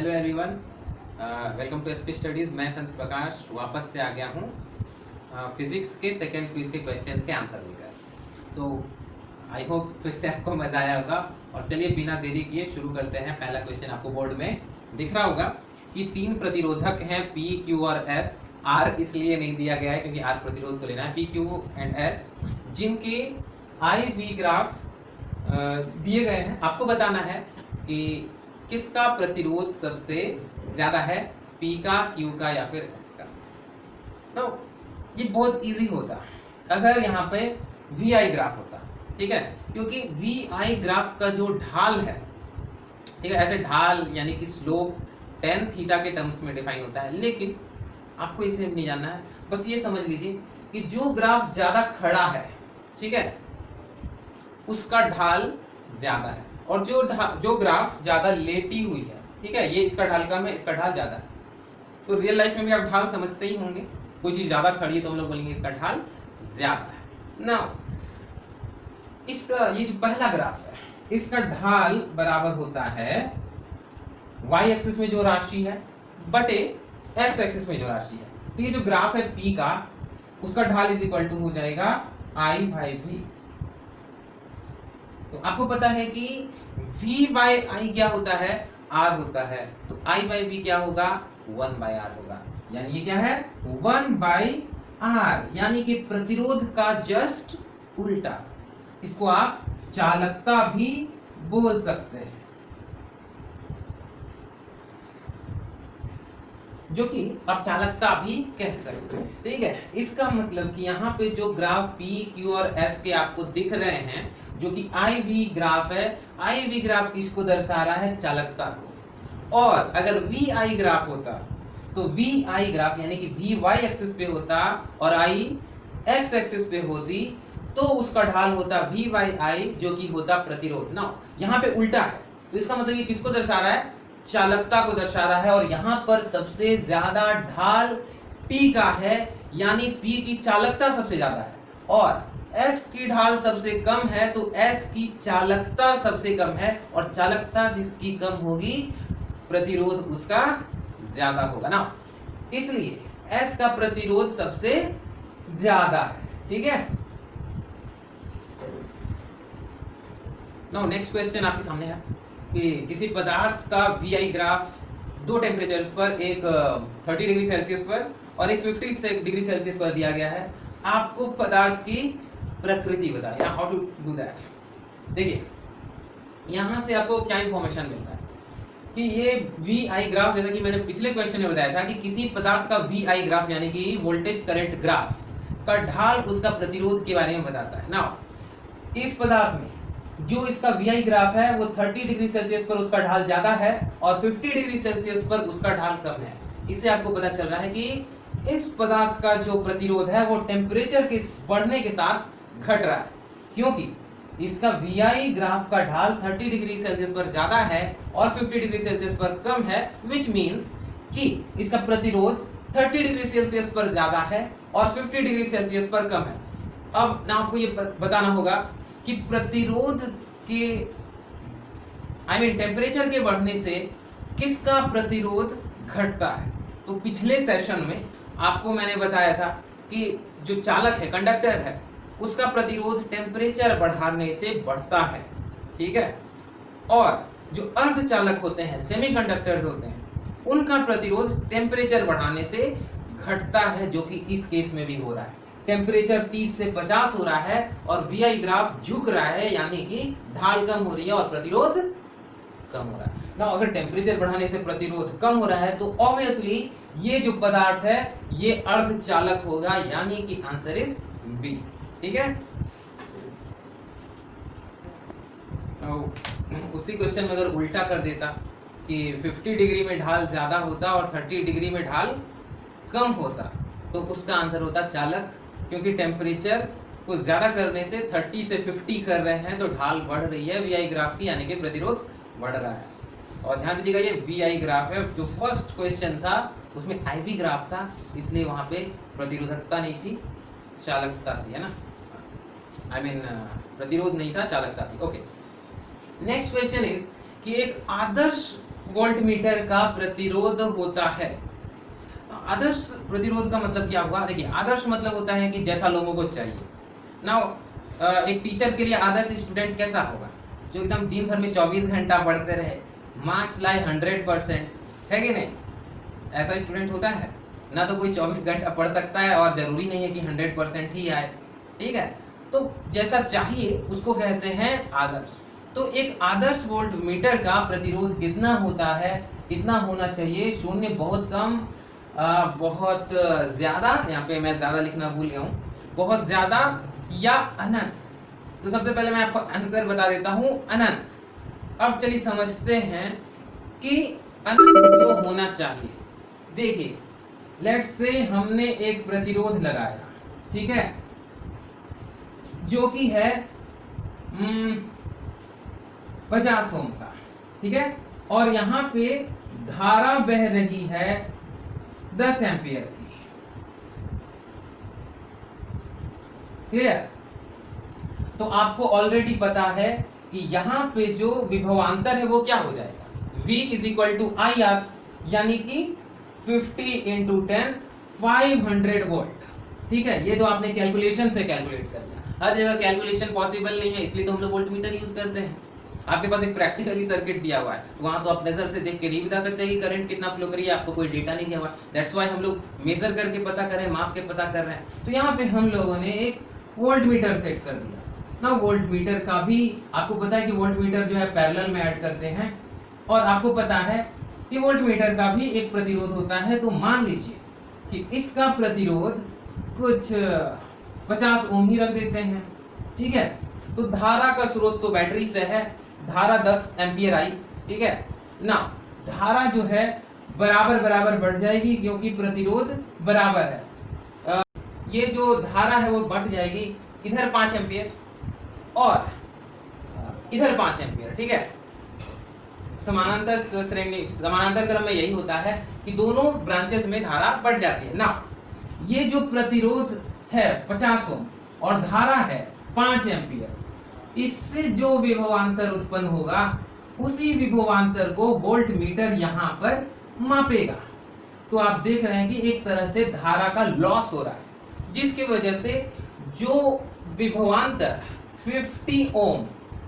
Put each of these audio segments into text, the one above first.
Hello everyone, welcome to SP studies. मैं संत प्रकाश वापस से आ गया हूँ फिजिक्स के सेकेंड क्विज के क्वेश्चंस के आंसर लेकर। तो आई होप फिर से आपको मज़ा आया होगा। और चलिए बिना देरी किए शुरू करते हैं। पहला क्वेश्चन आपको बोर्ड में दिख रहा होगा कि तीन प्रतिरोधक हैं P, Q और S। R इसलिए नहीं दिया गया है क्योंकि R प्रतिरोध को लेना है। P, Q एंड S जिनके I V ग्राफ दिए गए हैं। आपको बताना है कि किसका प्रतिरोध सबसे ज्यादा है, P का, Q का या फिर S का। तो ये बहुत इजी होता अगर यहाँ पे VI ग्राफ होता, ठीक है, क्योंकि VI ग्राफ का जो ढाल है, ठीक है, ऐसे ढाल यानी कि स्लोप tan थीटा के टर्म्स में डिफाइन होता है। लेकिन आपको इसे नहीं जानना है, बस ये समझ लीजिए कि जो ग्राफ ज्यादा खड़ा है, ठीक है, उसका ढाल ज्यादा है, और जो ग्राफ ज्यादा लेटी हुई है, ठीक है, ये इसका ढाल कम है, इसका ढाल ज्यादा है। तो रियल लाइफ में भी आप ढाल समझते ही होंगे। कोई चीज ज्यादा खड़ी है तो हम लोग बोलेंगे इसका ढाल ज्यादा है ना। इसका ये जो पहला ग्राफ है, इसका ढाल बराबर होता है y एक्सिस में जो राशि है बटे x एक्सिस में जो राशि है। तो ये जो ग्राफ है P का, उसका ढाल इज इक्वल टू हो जाएगा I बाई V। तो आपको पता है कि V बाय I क्या होता है, R होता है। तो I बाय V क्या होगा, 1 बाय R होगा। यानी ये क्या है, 1 बाय R, यानी कि प्रतिरोध का जस्ट उल्टा। इसको आप चालकता भी बोल सकते हैं, जो कि आप चालकता भी कह सकते हैं, ठीक है। इसका मतलब कि यहाँ पे जो ग्राफ P, Q और S के आपको दिख रहे हैं, जो कि IV ग्राफ है, IV ग्राफ किसको दर्शा रहा है, चालकता को। और अगर VI ग्राफ होता तो VI ग्राफ यानी कि V Y एक्सिस पे होता और I X एक्सिस पे होती, तो उसका ढाल होता V बाई I, जो कि होता प्रतिरोध ना। यहाँ पे उल्टा है, तो इसका मतलब ये किसको दर्शा रहा है, चालकता को दर्शा रहा है। और यहाँ पर सबसे ज्यादा ढाल P का है, यानी P की चालकता सबसे ज्यादा है, और S की ढाल सबसे कम है, तो S की चालकता सबसे कम है, और चालकता जिसकी कम होगी प्रतिरोध उसका ज्यादा होगा ना। इसलिए S का प्रतिरोध सबसे ज्यादा है, ठीक है। नाउ नेक्स्ट क्वेश्चन आपके सामने है कि किसी पदार्थ का VI ग्राफ दो टेम्परेचर्स पर, एक 30 डिग्री सेल्सियस पर और एक 50 डिग्री सेल्सियस पर दिया गया है। आपको पदार्थ की प्रकृति बताइए, हाउ टू डू दैट। देखिए यहाँ से आपको क्या इंफॉर्मेशन मिलता है कि ये VI ग्राफ, जैसा कि मैंने पिछले क्वेश्चन में बताया था कि किसी पदार्थ का VI ग्राफ यानी कि वोल्टेज करंट ग्राफ का ढाल उसका प्रतिरोध के बारे में बताता है ना। इस पदार्थ में जो इसका VI ग्राफ है वो 30 डिग्री सेल्सियस पर उसका ढाल ज्यादा है और 50 डिग्री सेल्सियस पर उसका ढाल कम है। इससे आपको पता चल रहा है कि इस पदार्थ का जो प्रतिरोध है वो टेम्परेचर के बढ़ने के साथ घट रहा है, क्योंकि इसका VI ग्राफ का ढाल 30 डिग्री सेल्सियस पर ज्यादा है और 50 डिग्री सेल्सियस पर कम है, विच मीन्स कि इसका प्रतिरोध 30 डिग्री सेल्सियस पर ज्यादा है और 50 डिग्री सेल्सियस पर कम है। अब ना आपको ये बताना होगा कि प्रतिरोध के टेम्परेचर के बढ़ने से किसका प्रतिरोध घटता है। तो पिछले सेशन में आपको मैंने बताया था कि जो चालक है, कंडक्टर है, उसका प्रतिरोध टेम्परेचर बढ़ाने से बढ़ता है, ठीक है। और जो अर्धचालक होते हैं, सेमीकंडक्टर्स होते हैं, उनका प्रतिरोध टेम्परेचर बढ़ाने से घटता है, जो कि इस केस में भी हो रहा है। टेम्परेचर 30 से 50 हो रहा है और VI ग्राफ झुक रहा है, यानी कि ढाल कम हो रही है और प्रतिरोध कम हो रहा है ना। अगर टेम्परेचर बढ़ाने से प्रतिरोध कम हो रहा है तो ऑब्वियसली ये जो पदार्थ है ये अर्धचालक होगा, यानी कि आंसर इज बी, ठीक है। उसी क्वेश्चन में अगर उल्टा कर देता कि 50 डिग्री में ढाल ज्यादा होता और 30 डिग्री में ढाल कम होता, तो उसका आंसर होता चालक, क्योंकि टेम्परेचर को ज्यादा करने से 30 से 50 कर रहे हैं तो ढाल बढ़ रही है VI ग्राफ की, यानी कि प्रतिरोध बढ़ रहा है। और ध्यान दीजिएगा ये VI ग्राफ है, जो फर्स्ट क्वेश्चन था उसमें IV ग्राफ था, इसलिए वहां पे प्रतिरोधकता नहीं थी, चालकता थी, है ना। प्रतिरोध नहीं था, चालकता थी। ओके, नेक्स्ट क्वेश्चन इज कि एक आदर्श वोल्टमीटर का प्रतिरोध होता है। आदर्श प्रतिरोध का मतलब क्या होगा? देखिए, आदर्श मतलब होता है कि जैसा लोगों को चाहिए। नाउ एक टीचर के लिए आदर्श स्टूडेंट कैसा होगा? जो एकदम दिन भर में 24 घंटा पढ़ते रहे, मार्क्स लाए 100%, है कि नहीं? ऐसा स्टूडेंट होता है ना? तो कोई 24 घंटा पढ़ सकता है और जरूरी नहीं है कि 100% ही आए, ठीक है? तो जैसा चाहिए उसको कहते हैं आदर्श। तो एक आदर्श वोल्टमीटर का प्रतिरोध कितना होता है, कितना होना चाहिए? शून्य बहुत कम, बहुत ज्यादा, यहाँ पे मैं ज्यादा लिखना भूल गया हूँ, बहुत ज्यादा या अनंत। तो सबसे पहले मैं आपको आंसर बता देता हूँ, अनंत। अब चलिए समझते हैं कि अनंत जो होना चाहिए। देखिए, लेट्स से हमने एक प्रतिरोध लगाया, ठीक है, जो कि है 50 ओम का, ठीक है, और यहाँ पे धारा बह रही है 10 एम्पियर की। क्लियर? तो आपको ऑलरेडी पता है कि यहाँ पे जो विभवांतर है वो क्या हो जाएगा? V is equal to I R, यानी कि 50 इंटू 10 500 वोल्ट। ठीक है, ये तो आपने कैलकुलेशन से कैलकुलेट कर लिया। हर जगह कैलकुलेशन पॉसिबल नहीं है, इसलिए तो हम लोग वोल्टमीटर यूज करते हैं। आपके पास एक प्रैक्टिकली सर्किट दिया हुआ है, वहां तो आप नजर से देख के नहीं बता सकते कि करंट कितना फ्लो करी है, आपको कोई डेटा नहीं दिया हुआ। दैट्स व्हाई हम लोग मेजर करके पता कर रहे हैं, माप के पता कर रहे हैं। तो यहाँ पे हम लोगों ने एक वोल्टमीटर सेट कर दिया ना। वोल्टमीटर का भी आपको पता है कि वोल्टमीटर जो है पैरेलल में ऐड करते हैं, और आपको पता है कि वोल्टमीटर का भी एक प्रतिरोध होता है। तो मान लीजिए कि इसका प्रतिरोध कुछ 50 ओम ही रख देते हैं, ठीक है। तो धारा का स्रोत तो बैटरी से है, धारा 10 एम्पियर आई, ठीक है ना। धारा जो है बराबर बराबर बढ़ जाएगी क्योंकि प्रतिरोध बराबर है। ये जो धारा है वो बढ़ जाएगी, इधर 5 एम्पियर और इधर 5 एम्पियर, ठीक है। समानांतर श्रेणी, समानांतर क्रम में यही होता है कि दोनों ब्रांचेस में धारा बढ़ जाती है ना। ये जो प्रतिरोध है 50 ओम और धारा है 5 एम्पियर, इससे जो विभवांतर उत्पन्न होगा उसी विभवांतर को वोल्टमीटर यहाँ पर मापेगा। तो आप देख रहे हैं कि एक तरह से धारा का लॉस हो रहा है, जिसकी वजह से जो विभवांतर 50 ओम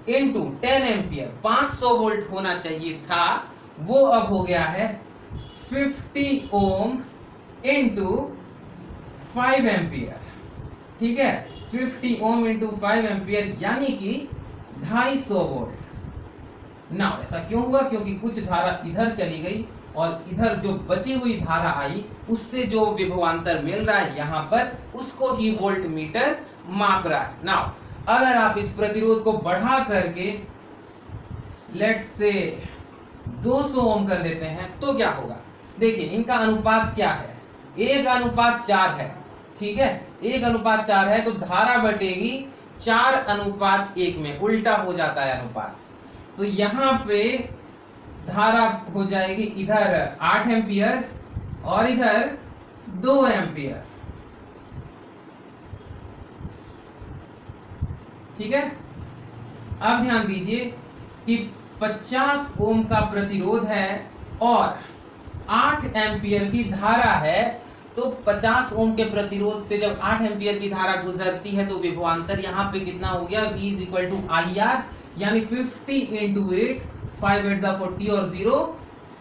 इंटू 10 एम्पियर 500 वोल्ट होना चाहिए था, वो अब हो गया है 50 ओम इंटू 5 एम्पियर, ठीक है। 50 ओम इंटू 5 एम्पियर यानी कि 250 वोल्ट ना। ऐसा क्यों हुआ? क्योंकि कुछ धारा इधर चली गई और इधर जो बची हुई धारा आई, उससे जो विभवांतर मिल रहा है यहाँ पर, उसको ही वोल्टमीटर माप रहा है ना। अगर आप इस प्रतिरोध को बढ़ा करके लेट्स से 200 ओम कर देते हैं तो क्या होगा? देखिए, इनका अनुपात क्या है? 1:4 है, ठीक है। 1:4 है तो धारा बटेगी 4:1 में, उल्टा हो जाता है अनुपात। तो यहाँ पे धारा हो जाएगी इधर 8 एम्पियर और इधर 2 एम्पियर, ठीक है। अब ध्यान दीजिए कि 50 ओम का प्रतिरोध है और 8 एम्पियर की धारा है। तो 50 ओम के प्रतिरोध पे जब 8 एम्पियर की धारा गुजरती है तो विभवांतर यहाँ पे कितना हो गया? V is equal to I R, यानी 50 इंटू 8, 5 8 40 और 0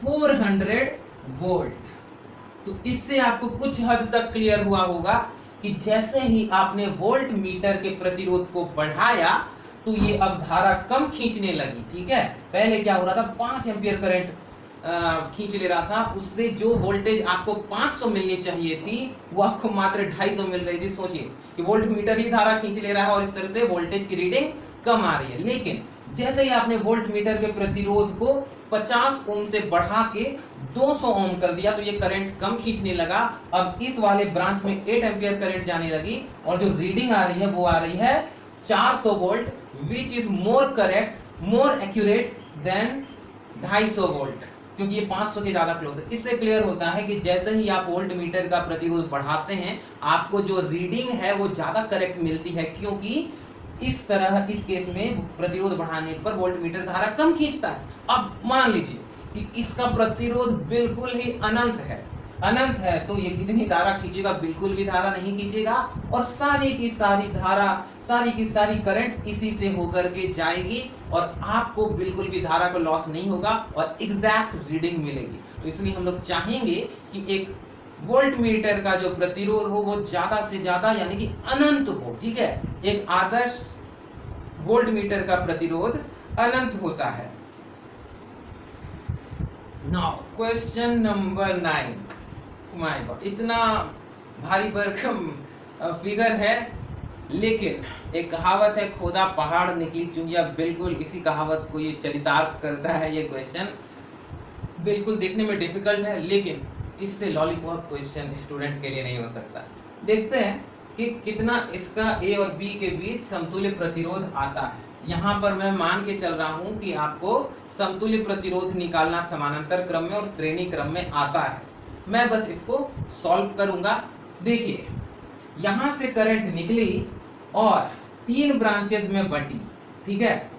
400 वोल्ट। तो इससे आपको कुछ हद तक क्लियर हुआ होगा कि जैसे ही आपने वोल्ट मीटर के प्रतिरोध को बढ़ाया तो ये अब धारा कम खींचने लगी, ठीक है। पहले क्या हो रहा था? 5 एम्पियर करंट खींच ले रहा था, उससे जो वोल्टेज आपको 500 मिलनी चाहिए थी वो आपको मात्र 250 मिल रही थी। सोचिए कि वोल्ट मीटर ही धारा खींच ले रहा है और इस तरह से वोल्टेज की रीडिंग कम आ रही है। लेकिन जैसे ही आपने वोल्ट मीटर के प्रतिरोध को 50 ओम से बढ़ा के 200 ओम कर दिया तो ये करंट कम खींचने लगा। अब इस वाले ब्रांच में 8 एम्पियर करंट जाने लगी और जो रीडिंग आ रही है वो आ रही है 400 volt, which is more correct, more accurate then 250 volt, क्योंकि ये 500 के ज्यादा क्लोज है। इससे क्लियर होता है कि जैसे ही आप वोल्ट मीटर का प्रतिरोध बढ़ाते हैं आपको जो रीडिंग है वो ज्यादा करेक्ट मिलती है, क्योंकि इस तरह इस केस में प्रतिरोध बढ़ाने पर वोल्ट मीटर धारा कम खींचता है। अब मान लीजिए कि इसका प्रतिरोध बिल्कुल ही अनंत है, अनंत है, तो ये कितनी धारा खींचेगा? बिल्कुल भी धारा नहीं खींचेगा, और सारी की सारी धारा, सारी की सारी करंट इसी से होकर के जाएगी और आपको बिल्कुल भी धारा का लॉस नहीं होगा और एग्जैक्ट रीडिंग मिलेगी। तो इसलिए हम लोग चाहेंगे कि एक वोल्ट मीटर का जो प्रतिरोध हो वो ज्यादा से ज्यादा यानी कि अनंत हो। ठीक है, एक आदर्श वोल्ट मीटर का प्रतिरोध अनंत होता है। Now question number 9। My God, इतना भारी भरकम फिगर है, लेकिन एक कहावत है, खोदा पहाड़ निकली चुंगिया, बिल्कुल इसी कहावत को ये चरितार्थ करता है। ये क्वेश्चन बिल्कुल देखने में डिफिकल्ट है, लेकिन इससे लॉलीपॉप क्वेश्चन स्टूडेंट के लिए नहीं हो सकता। देखते हैं कि कितना इसका ए और बी के बीच समतुल्य प्रतिरोध आता है। यहाँ पर मैं मान के चल रहा हूँ कि आपको समतुल्य प्रतिरोध निकालना समानांतर क्रम में और श्रेणी क्रम में आता है। मैं बस इसको सॉल्व करूंगा। देखिए, यहाँ से करंट निकली और 3 ब्रांचेस में बटी। ठीक है,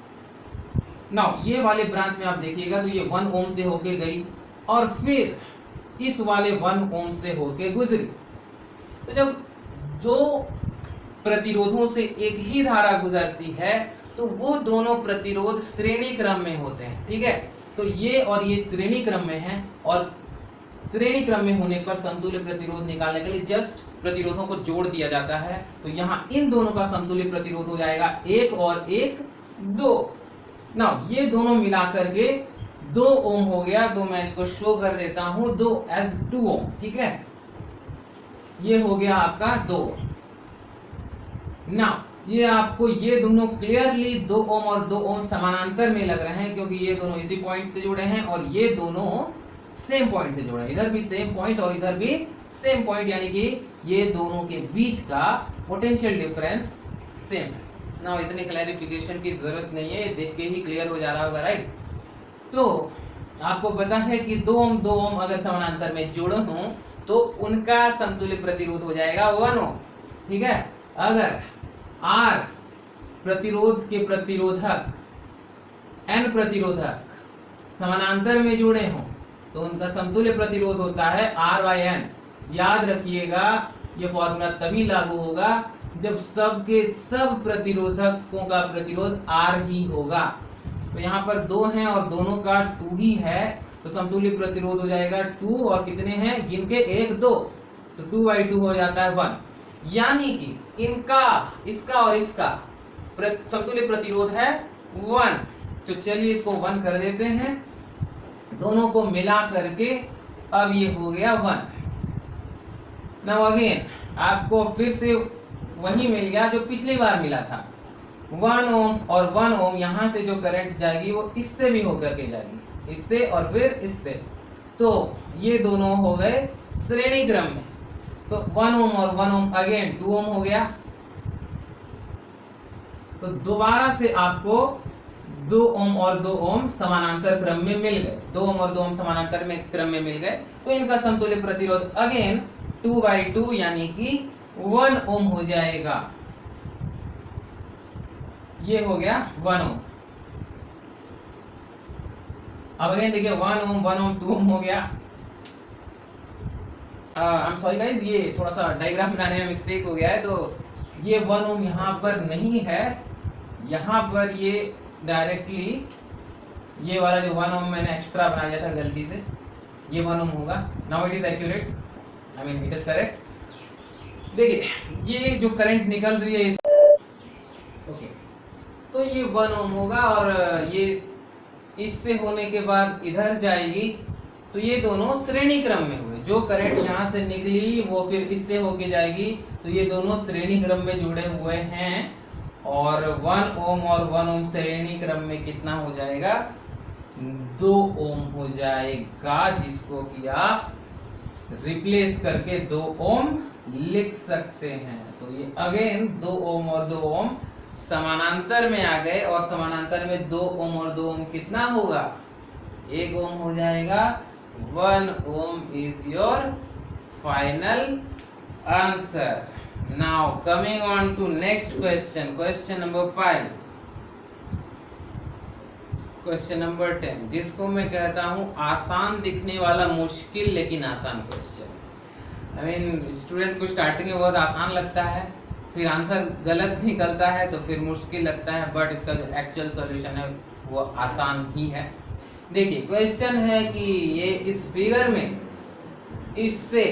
नाउ ये वाले ब्रांच में आप देखिएगा तो ये 1 ओम से होके गई और फिर इस वाले 1 ओम से होके गुजरी। तो जब दो प्रतिरोधों से एक ही धारा गुजरती है तो वो दोनों प्रतिरोध श्रेणी क्रम में होते हैं। ठीक है, तो ये और ये श्रेणी क्रम में है और श्रेणी क्रम में होने पर समतुल्य प्रतिरोध निकालने के लिए जस्ट प्रतिरोधों को जोड़ दिया जाता है। तो यहाँ इन दोनों का समतुल्य प्रतिरोध हो जाएगा 1 और 1 2। नाउ ये दोनों मिला करके 2 ओम हो गया, तो मैं इसको शो कर देता हूं 2 एज 2 ओम। ठीक है, ये हो गया आपका 2। नाउ ये आपको ये दोनों क्लियरली 2 ओम और 2 ओम समानांतर में लग रहे हैं क्योंकि ये दोनों इसी पॉइंट से जुड़े हैं और ये दोनों सेम पॉइंट से जुड़े हैं। इधर भी सेम पॉइंट और इधर भी सेम पॉइंट, यानी कि ये दोनों के बीच का पोटेंशियल डिफरेंस सेम है। नाउ इतने क्लैरिफिकेशन की जरूरत नहीं है, ये देख के ही क्लियर हो जा रहा होगा, राइट। तो आपको पता है कि 2 ओम अगर समानांतर में जुड़े हों तो उनका समतुल्य प्रतिरोध हो जाएगा 1 ओम। ठीक है, अगर R प्रतिरोध के प्रतिरोधक N प्रतिरोधक समानांतर में जुड़े हों तो उनका समतुल्य प्रतिरोध होता है R/N। याद रखिएगा, ये फॉर्मूला तभी लागू होगा जब सब के सब प्रतिरोधकों का प्रतिरोध R ही होगा। तो यहाँ पर 2 हैं और दोनों का 2 ही है, तो समतुल्य प्रतिरोध हो जाएगा 2 और कितने हैं गिनके 1 2, तो 2/2 हो जाता है 1। यानी कि इनका, इसका और इसका समतुल्य प्रतिरोध है 1। तो चलिए इसको 1 कर देते हैं, दोनों को मिला करके अब ये हो गया 1। नाउ अगेन आपको फिर से वही मिल गया जो पिछली बार मिला था, 1 ओम और 1 ओम। यहाँ से जो करंट जाएगी वो इससे भी होकर के जाएगी, इससे और फिर इससे, तो ये दोनों हो गए श्रेणी क्रम में। तो 1 ओम और 1 ओम अगेन 2 ओम हो गया। तो दोबारा से आपको 2 ओम और 2 ओम समानांतर क्रम में मिल गए, 2 ओम और 2 ओम समानांतर में क्रम में मिल गए, तो इनका समतुल्य प्रतिरोध अगेन 2/2 यानी कि 1 ओम हो जाएगा। ये हो गया 1 ओम। अब अगेन देखिए 1 ओम 1 ओम 2 ओम हो गया। आई एम सॉरी गाइस, ये थोड़ा सा डायग्राम बनाने में मिस्टेक हो गया है, तो ये 1 ओम यहाँ पर नहीं है, यहाँ पर ये डायरेक्टली ये वाला जो 1 ओम मैंने एक्स्ट्रा बनाया था गलती से, ये 1 ओम होगा। Now it is accurate, I mean it is correct. देखिए ये जो करंट निकल रही है ओके, तो ये 1 ओम होगा और ये इससे होने के बाद इधर जाएगी, तो ये दोनों श्रेणी क्रम में हुए। जो करंट यहाँ से निकली वो फिर इससे होके जाएगी, तो ये दोनों श्रेणी क्रम में जुड़े हुए हैं और 1 ओम और 1 ओम श्रेणी क्रम में कितना हो जाएगा 2 ओम हो जाएगा, जिसको कि आप रिप्लेस करके 2 ओम लिख सकते हैं। तो ये अगेन 2 ओम और 2 ओम समानांतर में आ गए और समानांतर में 2 ओम और 2 ओम कितना होगा 1 ओम हो जाएगा। 1 ohm is your final answer. Now coming on to next question, question number 5. Question number 10, जिसको मैं कहता हूँ आसान दिखने वाला मुश्किल लेकिन आसान क्वेश्चन। आई मीन स्टूडेंट को स्टार्टिंग में बहुत आसान लगता है, फिर आंसर गलत निकलता है तो फिर मुश्किल लगता है, बट इसका जो एक्चुअल सॉल्यूशन है वो आसान ही है। देखिए क्वेश्चन है कि ये इस फिगर में इससे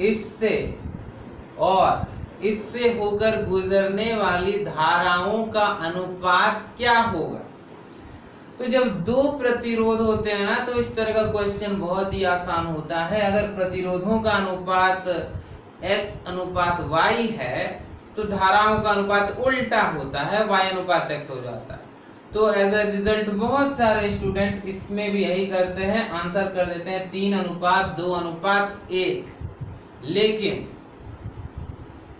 इससे और इससे होकर गुजरने वाली धाराओं का अनुपात क्या होगा। तो जब दो प्रतिरोध होते हैं ना तो इस तरह का क्वेश्चन बहुत ही आसान होता है। अगर प्रतिरोधों का अनुपात x अनुपात y है तो धाराओं का अनुपात उल्टा होता है, y अनुपात x हो जाता है। तो एज अ रिजल्ट बहुत सारे स्टूडेंट इसमें भी यही करते हैं, आंसर कर देते हैं 3 अनुपात 2 अनुपात 1। लेकिन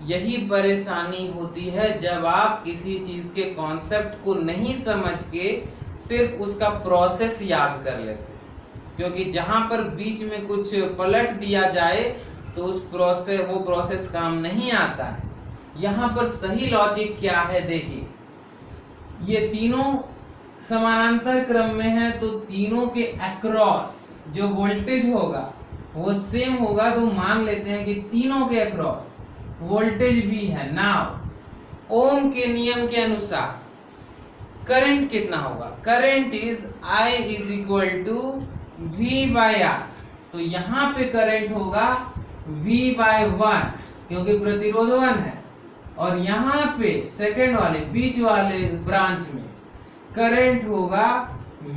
यही परेशानी होती है जब आप किसी चीज के कॉन्सेप्ट को नहीं समझ के सिर्फ उसका प्रोसेस याद कर लेते हैं, क्योंकि जहां पर बीच में कुछ पलट दिया जाए तो उस वो प्रोसेस काम नहीं आता है। यहाँ पर सही लॉजिक क्या है, देखिए ये तीनों समानांतर क्रम में है तो तीनों के अक्रॉस जो वोल्टेज होगा वो सेम होगा, तो मान लेते हैं कि तीनों के अक्रॉस वोल्टेज भी है। नाउ ओम के नियम के अनुसार करंट कितना होगा, current is I is equal to V/R। तो यहाँ पे करंट होगा V/1 क्योंकि प्रतिरोध 1 है, और यहाँ पे सेकंड वाले बीच वाले ब्रांच में करंट होगा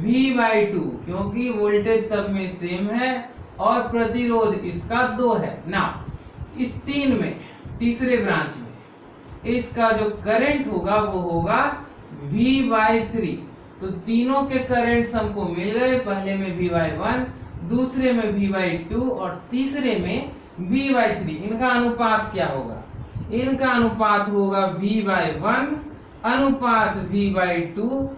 V/2 क्योंकि वोल्टेज सब में सेम है और प्रतिरोध इसका 2 है। ना इस 3 में तीसरे ब्रांच में इसका जो करंट होगा वो होगा V/3। तो तीनों के करंट्स हमको मिल गए, पहले में V/1, दूसरे में V/2 और तीसरे में V/3। इनका अनुपात क्या होगा, इनका अनुपात होगा V/1 अनुपात V/2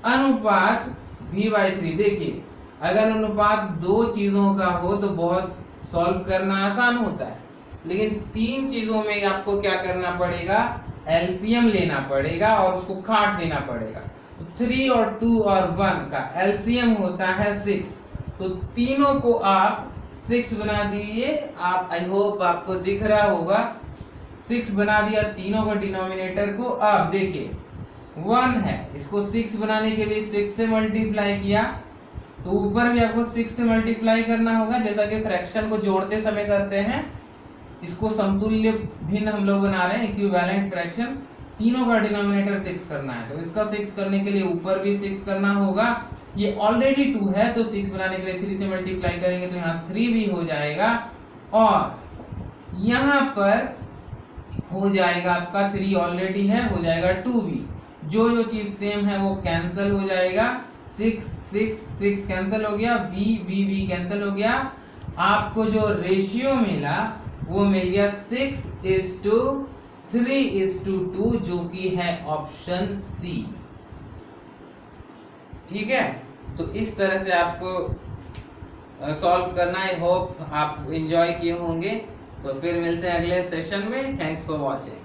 अनुपात V/3। देखिए अगर अनुपात दो चीजों का हो तो बहुत सॉल्व करना आसान होता है, लेकिन 3 चीजों में आपको क्या करना पड़ेगा, एलसीएम लेना पड़ेगा और उसको काट देना पड़ेगा। तो 3 और 2 और 1 का एलसीएम होता है 6, तो तीनों को आप 6 बना दीजिए। आप आई होप आपको दिख रहा होगा, 6 बना दिया तीनों का डिनोमिनेटर को। अब देखिए 1 है, इसको 6 बनाने के लिए 6 से मल्टीप्लाई किया, तो ऊपर भी आपको 6 से मल्टीप्लाई करना होगा, जैसा कि फ्रैक्शन को जोड़ते समय करते हैं। इसको समतुल्य भिन्न हम लोग बना रहे हैं, इक्विवेलेंट फ्रैक्शन। तीनों का डिनोमिनेटर 6 करना है, तो इसका 6 करने के लिए ऊपर भी 6 करना होगा। ये ऑलरेडी 2 है तो 6 बनाने के लिए 3 से मल्टीप्लाई करेंगे तो यहाँ 3 भी हो जाएगा, और यहाँ पर हो जाएगा आपका 3 ऑलरेडी है, हो जाएगा 2 भी। जो जो चीज सेम है वो कैंसिल हो जाएगा, 6 कैंसिल हो गया, V कैंसिल हो गया। आपको जो रेशियो मिला वो मिल गया 6:3:2 जो कि है ऑप्शन सी। ठीक है, तो इस तरह से आपको सॉल्व करना। आई होप आप एंजॉय किए होंगे। तो फिर मिलते हैं अगले सेशन में। Thanks for watching.